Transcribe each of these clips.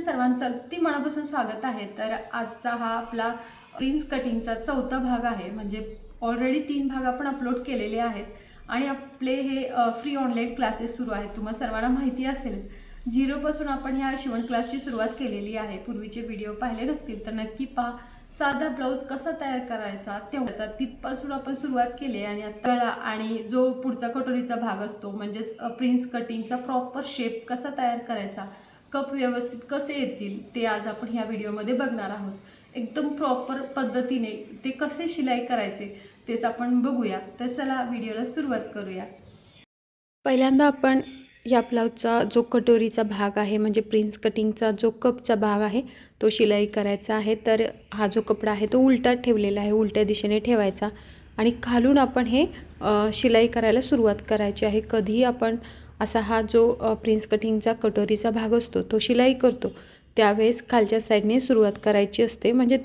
सर्वांचं अगदी मनापासून स्वागत आहे। तर आजचा हा आपला प्रिन्स कटिंगचा चौथा भाग आहे। म्हणजे ऑलरेडी 3 भाग आपण अपलोड केलेले आहेत आणि आपले हे फ्री ऑनलाईन क्लासेस सुरू आहेत। तुम्हाला सर्वांना माहिती असेलच, 0 पासून आपण ह्या शिवण क्लासची सुरुवात केलेली आहे। पूर्वीचे व्हिडिओ पाहिले नसतील तर नक्की पहा। साधा ब्लाउज कसा तयार करायचा तेव्हाचा तिथपासून आपण सुरुवात केली आणि आता गळा आणि जो पुढचा कटोरीचा भाग असतो म्हणजेच प्रिन्स कटिंगचा प्रॉपर शेप कसा तयार करायचा, कप व्यवस्थित कसे येतील ते आज आपण ह्या व्हिडिओमध्ये बघणार आहोत। एकदम प्रॉपर पद्धतीने ते कसे शिलाई करायचे तेच आपण बघूया। तर चला व्हिडिओला सुरुवात करूया। पहिल्यांदा आपण या ब्लाउजचा जो कटोरीचा भाग आहे म्हणजे प्रिन्स कटिंगचा जो कपचा भाग आहे तो शिलाई करायचा आहे। तर हा जो कपडा आहे तो उलटा ठेवलेला आहे, उलट्या दिशेने ठेवायचा आणि खालून आपण हे शिलाई करायला सुरुवात करायची आहे। कधीही आपण असा हा जो प्रिन्स कटिंगचा कटोरीचा भाग असतो तो शिलाई करतो त्यावेळेस खालच्या साईडने सुरुवात करायची असते, म्हणजे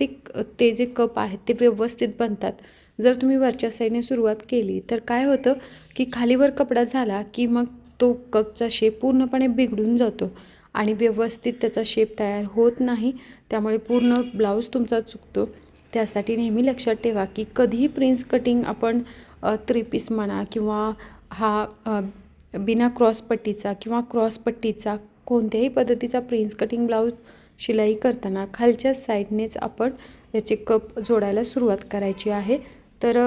ते जे कप आहेत ते व्यवस्थित बनतात। जर तुम्ही वरच्या साईडने सुरुवात केली तर काय होतं की खालीवर कपडा झाला की मग तो कपचा शेप पूर्णपणे बिघडून जातो आणि व्यवस्थित त्याचा शेप तयार होत नाही, त्यामुळे पूर्ण ब्लाऊज तुमचा चुकतो। त्यासाठी नेहमी लक्षात ठेवा की कधीही प्रिन्स कटिंग आपण 3 पीस म्हणा किंवा हा बिना क्रॉस पट्टीचा किंवा क्रॉस पट्टीचा कोणत्याही पद्धतीचा प्रिन्स कटिंग ब्लाऊज शिलाई करताना खालच्या साईडनेच आपण याचे कप जोडायला सुरुवात करायची आहे। तर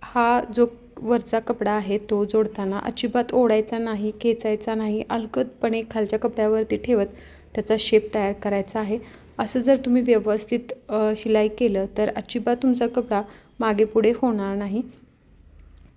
हा जो वरचा कपडा आहे तो जोडताना अजिबात ओढायचा नाही, खेचायचा नाही, अलगदपणे खालच्या कपड्यावरती ठेवत त्याचा शेप तयार करायचा आहे। असं जर तुम्ही व्यवस्थित शिलाई केलं तर अजिबात तुमचा कपडा मागे पुढे होणार नाही।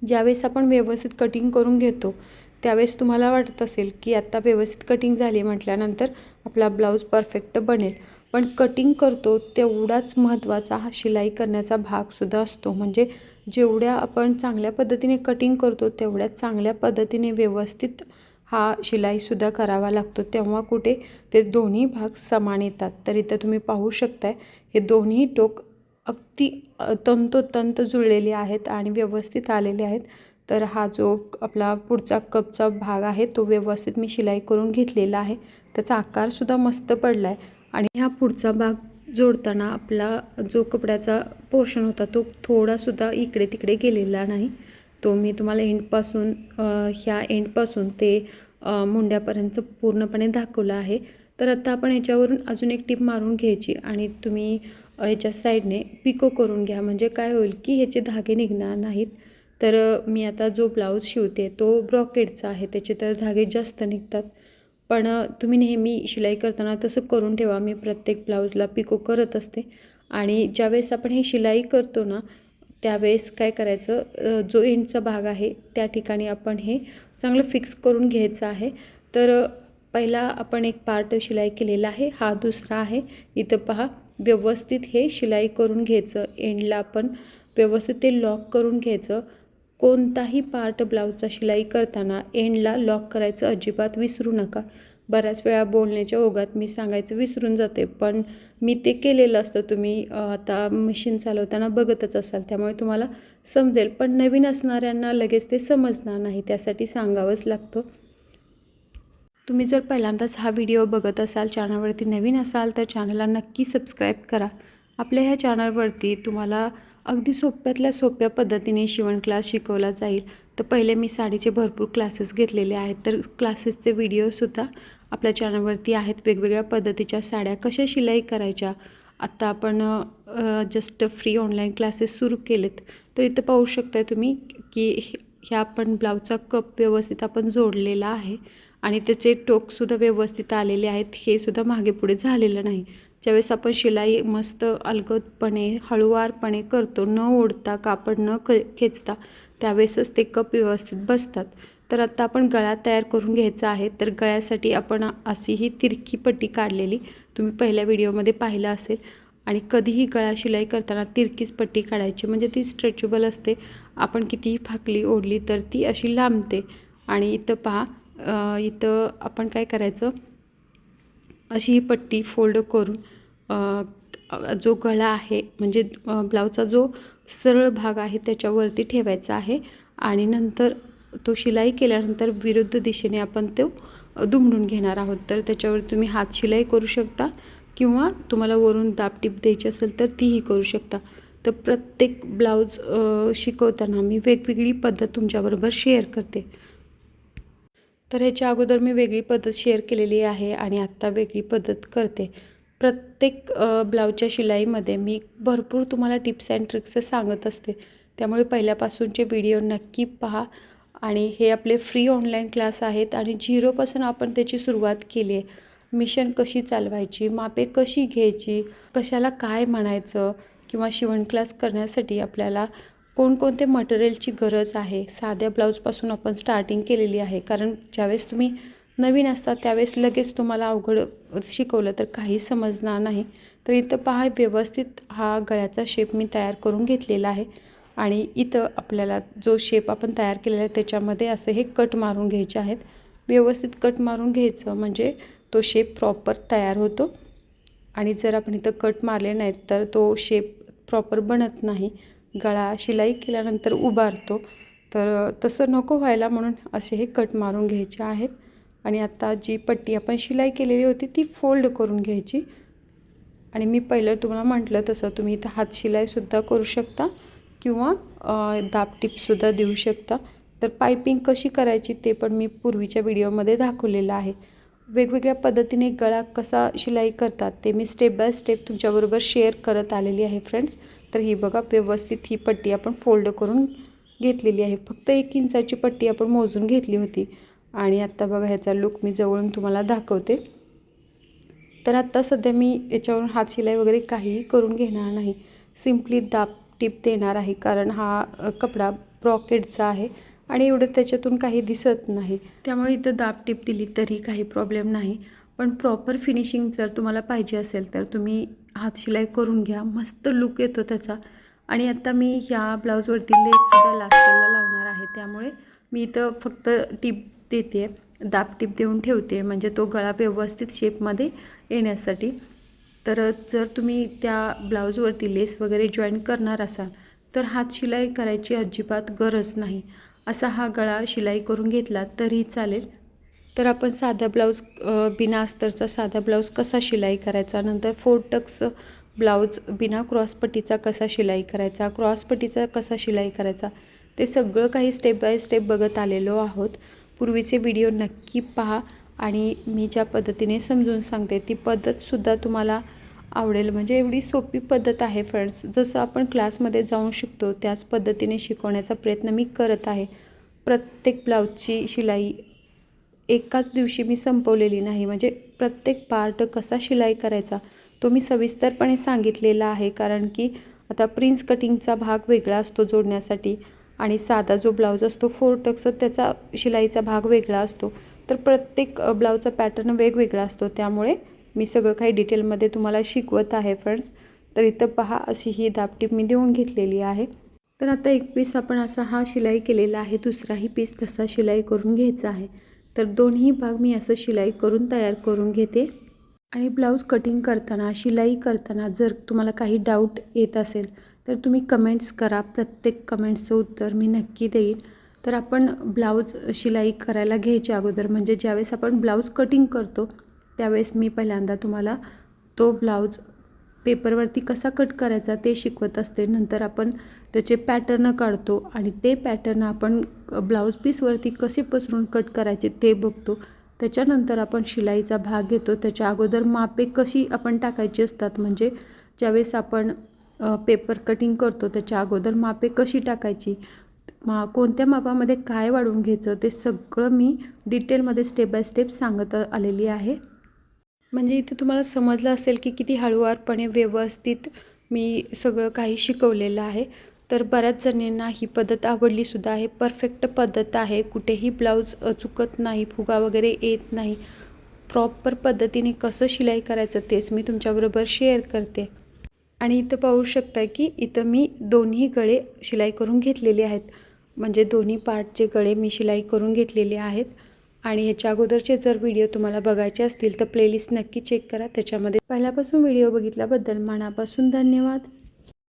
ज्यावेळेस आपण व्यवस्थित कटिंग करून घेतो त्यावेळेस तुम्हाला वाटत असेल की आता व्यवस्थित कटिंग झाली म्हटल्यानंतर आपला ब्लाऊज परफेक्ट बनेल, पण कटिंग करतो तेवढाच महत्त्वाचा हा शिलाई करण्याचा भागसुद्धा असतो। म्हणजे जेवढ्या आपण चांगल्या पद्धतीने कटिंग करतो तेवढ्याच चांगल्या पद्धतीने व्यवस्थित हा शिलाईसुद्धा करावा लागतो, तेव्हा कुठे ते दोन्ही भाग समान येतात। तर इथं तुम्ही पाहू शकताय हे दोन्ही टोक अगदी तंतोतंत जुळलेले आहेत आणि व्यवस्थित आलेले आहेत। तर हा जो आपला पुढचा कपचा भाग आहे तो व्यवस्थित मी शिलाई करून घेतलेला आहे, त्याचा आकारसुद्धा मस्त पडला आहे। आणि हा पुढचा भाग जोडताना आपला जो कपड्याचा पोर्शन होता तो थोडासुद्धा इकडे तिकडे गेलेला नाही, तो मी तुम्हाला एंडपासून ह्या एंडपासून ते मुंड्यापर्यंत पूर्णपणे दाखवला आहे। तर आता आपण ह्याच्यावरून अजून एक टीप मारून घ्यायची आणि तुम्ही ह्याच्या साईडने पिको करून घ्या, म्हणजे काय होईल की ह्याचे धागे निघणार नाहीत। तर मी आता जो ब्लाऊज शिवते तो ब्रॉकेडचा आहे, त्याचे तर धागे जास्त निघतात, पण तुम्ही नेहमी शिलाई करताना तसं करून ठेवा। मी प्रत्येक ब्लाऊजला पिको करत असते आणि ज्यावेळेस आपण हे शिलाई करतो ना त्यावेळेस काय करायचं, जो एंडचा भाग आहे त्या ठिकाणी आपण हे चांगलं फिक्स करून घ्यायचं आहे। तर पहिला आपण एक पार्ट शिलाई केलेला आहे, हा दुसरा आहे। इथं पहा व्यवस्थित हे शिलाई करून घ्यायचं, एंडला आपण व्यवस्थित ते लॉक करून घ्यायचं। कोणताही पार्ट ब्लाऊजचा शिलाई करताना एंडला लॉक करायचं अजिबात विसरू नका। बऱ्याच वेळा बोलण्याच्या ओघात मी सांगायचं विसरून जाते, पण मी ते केलेलं असतं, तुम्ही आता मशीन चालवताना बघतच असाल त्यामुळे तुम्हाला समजेल, पण नवीन असणाऱ्यांना लगेच ते समजणार नाही, त्यासाठी सांगावंच लागतं। तुम्ही जर पहिल्यांदाच हा व्हिडिओ बघत असाल, चॅनलवरती नवीन असाल तर चॅनलला नक्की सबस्क्राईब करा। आपल्या ह्या चॅनलवरती तुम्हाला अगदी सोप्यातल्या सोप्या पद्धतीने शिवण क्लास शिकवला जाईल। तर पहिले मी साडीचे भरपूर क्लासेस घेतलेले आहेत, तर क्लासेसचे व्हिडिओसुद्धा आपल्या चॅनलवरती आहेत। वेगवेगळ्या पद्धतीच्या साड्या कशा शिलाई करायच्या, आत्ता आपण जस्ट फ्री ऑनलाईन क्लासेस सुरू केलेत। तर इथं पाहू शकताय तुम्ही की ह्या आपण ब्लाऊजचा कप व्यवस्थित आपण जोडलेला आहे आणि त्याचे टोकसुद्धा व्यवस्थित आलेले आहेत, हे सुद्धा मागे पुढे झालेलं नाही। ज्यावेळेस आपण शिलाई मस्त अलगदपणे हळूवारपणे करतो, न ओढता कापड न खेचता, त्यावेळेसच ते कप व्यवस्थित बसतात। तर आता आपण गळा तयार करून घ्यायचा आहे। तर गळ्यासाठी आपण अशी ही तिरकी पट्टी काढलेली तुम्ही पहिल्या व्हिडिओमध्ये पाहिलं असेल, आणि कधीही गळा शिलाई करताना तिरकीच पट्टी काढायची, म्हणजे ती स्ट्रेचेबल असते। आपण कितीही फाकली ओढली तर ती अशी लांबते। आणि इथं पहा, इथं आपण काय करायचं, अशी ही पट्टी फोल्ड करून जो गळा आहे म्हणजे ब्लाऊजचा जो सरळ भाग आहे त्याच्यावरती ठेवायचा आहे आणि नंतर तो शिलाई केल्यानंतर विरुद्ध दिशेने आपण तो दुमडून घेणार आहोत. तर त्याच्यावर तुम्ही हात शिलाई करू शकता किंवा तुम्हाला वरून दाबटीप द्यायची असेल तर तीही करू शकता. तर प्रत्येक ब्लाऊज शिकवताना मी वेगवेगळी पद्धत तुमच्याबरोबर शेअर करते. तर ह्याच्या अगोदर मी वेगळी पद्धत शेअर केलेली आहे आणि आत्ता वेगळी पद्धत करते. प्रत्येक ब्लाऊजच्या शिलाईमध्ये मी भरपूर तुम्हाला टिप्स अँड ट्रिक्स सांगत असते. त्यामुळे पहिल्यापासूनचे व्हिडिओ नक्की पहा. आणि हे आपले फ्री ऑनलाईन क्लास आहेत आणि 0पासून आपण त्याची सुरुवात केली आहे. मिशन कशी चालवायची, मापे कशी घ्यायची, कशाला काय म्हणायचं किंवा शिवण क्लास करण्यासाठी आपल्याला कोणकोणते मटेरियलची गरज आहे. साध्या ब्लाऊजपासून आपण स्टार्टिंग केलेली आहे, कारण ज्यावेळेस तुम्ही नवीन असता त्यावेळेस लगेच तुम्हाला अवघड शिकवलं तर काही समजणार नाही. तर इथं पहा, व्यवस्थित हा गळ्याचा शेप मी तयार करून घेतलेला आहे. आणि इथं आपल्याला जो शेप आपण तयार केलेला आहे त्याच्यामध्ये असे हे कट मारून घ्यायचे आहेत. व्यवस्थित कट मारून घ्यायचं म्हणजे तो शेप प्रॉपर तयार होतो. आणि जर आपण इथं कट मारले नाहीत तर तो शेप प्रॉपर बनत नाही. गळा शिलाई केल्यानंतर उभारतो. तर तसं नको व्हायला म्हणून असे हे कट मारून घ्यायचे आहेत. आणि आता जी पट्टी आपण शिलाई केलेली होती ती फोल्ड करून घ्यायची. आणि मी पहिलं तुम्हाला म्हटलं तसं तुम्ही इथं हात शिलाईसुद्धा करू शकता किंवा दाबटीपसुद्धा देऊ शकता. तर पायपिंग कशी करायची ते पण मी पूर्वीच्या व्हिडिओमध्ये दाखवलेलं आहे. वेगवेगळ्या पद्धतीने गळा कसा शिलाई करतात ते मी स्टेप बाय स्टेप तुमच्याबरोबर शेअर करत आलेली आहे फ्रेंड्स. तर ही बघा, व्यवस्थित ही पट्टी आपण फोल्ड करून घेतलेली आहे. फक्त 1 इंचाची पट्टी आपण मोजून घेतली होती. आणि आत्ता बघा, ह्याचा लुक मी जवळून तुम्हाला दाखवते. तर आत्ता सध्या मी याच्यावरून हात शिलाई वगैरे काहीही करून घेणार नाही. सिम्पली दाबटीप देणार आहे, कारण हा कपडा ब्रॉकेटचा आहे आणि एवढं त्याच्यातून काही दिसत नाही. त्यामुळे इथं दाबटीप दिली तरी काही प्रॉब्लेम नाही. पण प्रॉपर फिनिशिंग जर तुम्हाला पाहिजे असेल तर तुम्ही हात शिलाई करून घ्या, मस्त लुक येतो त्याचा. आणि आता मी ह्या ब्लाऊजवरती लेससुद्धा लास्टला लावणार आहे. त्यामुळे मी इथं फक्त टीप देते, दाबटीप देऊन ठेवते, म्हणजे तो गळा व्यवस्थित शेपमध्ये येण्यासाठी. तर जर तुम्ही त्या ब्लाऊजवरती लेस वगैरे जॉईन करणार असाल तर हात शिलाई करायची अजिबात गरज नाही. असा हा गळा शिलाई करून घेतला तरी चालेल. तर आपण साधा ब्लाऊज, बिना अस्तरचा साधा ब्लाऊज कसा शिलाई करायचा, नंतर 4 टक्स ब्लाऊज बिना क्रॉसपट्टीचा कसा शिलाई करायचा, क्रॉसपट्टीचा कसा शिलाई करायचा, ते सगळं काही स्टेप बाय स्टेप बघत आलेलो आहोत. पूर्वीचे व्हिडिओ नक्की पहा. आणि मी ज्या पद्धतीने समजून सांगते ती पद्धतसुद्धा तुम्हाला आवडेल. म्हणजे एवढी सोपी पद्धत आहे फ्रेंड्स. जसं आपण क्लासमध्ये जाऊन शिकतो त्याच पद्धतीने शिकवण्याचा प्रयत्न मी करत आहे. प्रत्येक ब्लाऊजची शिलाई एकाच दिवशी मी संपवलेली नाही. म्हणजे प्रत्येक पार्ट कसा शिलाई करायचा तो मी सविस्तरपणे सांगितलेला आहे. कारण की आता प्रिन्स कटिंगचा भाग वेगळा असतो जोडण्यासाठी आणि साधा जो ब्लाऊज असतो 4 टक्स त्याचा शिलाईचा भाग वेगळा असतो. तर प्रत्येक ब्लाऊजचा पॅटर्न वेगवेगळा असतो. त्यामुळे मी सगळं काही डिटेलमध्ये तुम्हाला शिकवत आहे फ्रेंड्स. तर इथं पहा, अशी ही दाबटीप मी देऊन घेतलेली आहे. तर आता एक पीस आपण असा हा शिलाई केलेला आहे, दुसराही पीस तसा शिलाई करून घ्यायचा आहे. तर दोन्ही भाग मी असं शिलाई करून तयार करून घेते. आणि ब्लाऊज कटिंग करताना, शिलाई करताना जर तुम्हाला काही डाऊट येत असेल तर तुम्ही कमेंट्स करा. प्रत्येक कमेंट्सचं उत्तर मी नक्की देईन. तर आपण ब्लाऊज शिलाई करायला घ्यायच्या अगोदर, म्हणजे ज्यावेळेस आपण ब्लाऊज कटिंग करतो त्यावेळेस मी पहिल्यांदा तुम्हाला तो ब्लाऊज पेपरवरती कसा कट करायचा ते शिकवत असते. नंतर आपण त्याचे पॅटर्न काढतो आणि ते पॅटर्न आपण ब्लाऊज पीसवरती कसे पसरून कट करायचे ते बघतो. त्याच्यानंतर आपण शिलाईचा भाग घेतो. त्याच्या अगोदर मापे कशी आपण टाकायची असतात, म्हणजे ज्यावेळेस आपण पेपर कटिंग करतो त्याच्या अगोदर मापे कशी टाकायची, कोणत्या मापामध्ये काय वाढवून घ्यायचं, ते सगळं मी डिटेलमध्ये स्टेप बाय स्टेप सांगत आलेली आहे. म्हणजे इथे तुम्हाला समजलं असेल की किती हळूवारपणे व्यवस्थित मी सगळं काही शिकवलेलं आहे. तर बऱ्याच जणींना ही पद्धत आवडलीसुद्धा आहे. परफेक्ट पद्धत आहे, कुठेही ब्लाऊज चुकत नाही, फुगा वगैरे येत नाही. प्रॉपर पद्धतीने कसं शिलाई करायचं तेच मी तुमच्याबरोबर शेअर करते. आणि इथं पाहू शकता की इथं मी दोन्ही गळे शिलाई करून घेतलेले आहेत. म्हणजे दोन्ही पार्टचे गळे मी शिलाई करून घेतलेले आहेत. आणि ह्याच्या अगोदरचे जर व्हिडिओ तुम्हाला बघायचे असतील तर प्लेलिस्ट नक्की चेक करा. त्याच्यामध्ये पहिल्यापासून व्हिडिओ बघितल्याबद्दल मनापासून धन्यवाद.